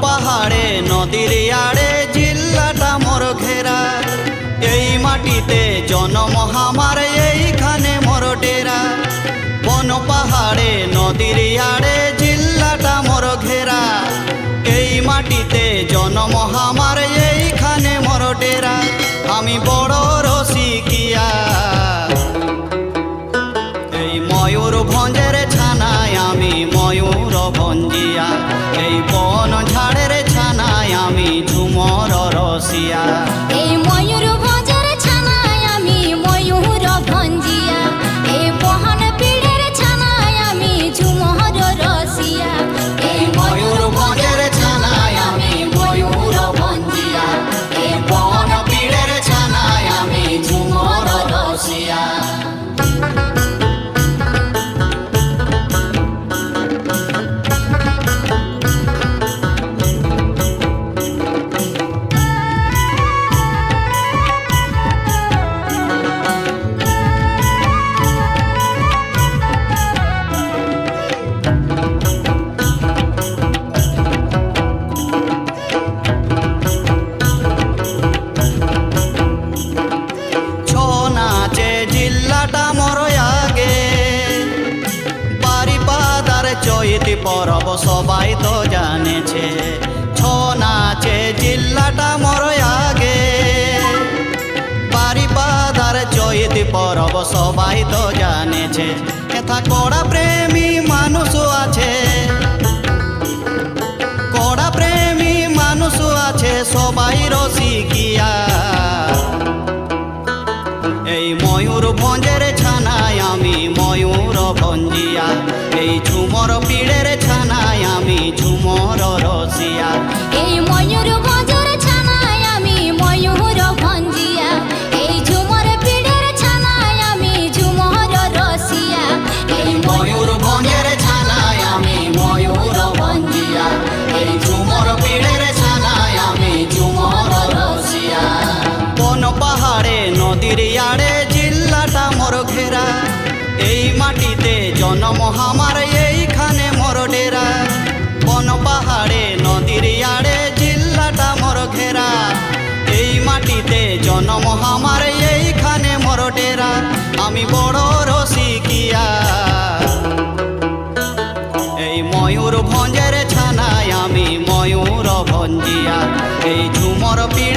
পাহাড়ে নদীর আড়ে জিল্লাটা মোর ঘেরা। এই মাটিতে জন্ম আমার, এইখানে মোর ডেরা। বন পাহাড়ে নদীর আড়ে জিল্লাটা মোর ঘেরা। এই মাটিতে জন্ম আমার, এইখানে মোর ডেরা। আমি বড় রসিকিয়া, এই ময়ূরভঞ্জের ছানায় আমি ময়ূর ভঞ্জিয়া। এই বন ঝাড়ের ছানায় আমি ঝুমর রসিয়া। এই ময়ূরভঞ্জের ছানায় আমি ময়ূর ভঞ্জিয়া। এই বহন পীড়ের ছানায় আমি ঝুমর রসিয়া। এই ময়ূরভঞ্জের ছানায় আমি ময়ূর ভঞ্জিয়া। এই বন পীড়ের ছানায় আমি ঝুমর রসিয়া। চৈতি পরব সবাই তো জানেছে, ছৌ নাচে জিল্লাটা মোর আগে। বারিপাদার চৈতি পরব সবাই তো জানেছে, এথা কড়া প্রেমী মানুষ আছে। কড়া প্রেমী মানুষ আছে সবাই রসিকিয়া। এই ময়ূরভঞ্জের ছানায় আমি ময়ূর ভঞ্জিয়া। এই ঝুমর পীড়ের ছানায় আমি ঝুমর রসিয়া। এই ময়ূরভঞ্জের ছানায় আমি ময়ূর ভঞ্জিয়া। এই ঝুমর পীড়ের ছানায় আমি ঝুমর রসিয়া। এই ময়ূরভঞ্জের ছানায় আমি ময়ূর ভঞ্জিয়া। এই ঝুমর পীড়ের ছানায় আমি ঝুমর রসিয়া। বন পাহাড়ে নদীর আড়ে জিল্লাটা মোর ঘেরা। এই মাটিতে জন্ম আমার, এইখানে মোর ডেরা। বন পাহাড়ে নদীর আড়ে জিল্লাটা মোর ঘেরা। এই মাটিতে জন্ম আমার, এইখানে মোর ডেরা। আমি বড় রসিকিয়া, এই ময়ূরভঞ্জের ছানায় আমি ময়ূর ভঞ্জিয়া। এই ঝুমর পীড়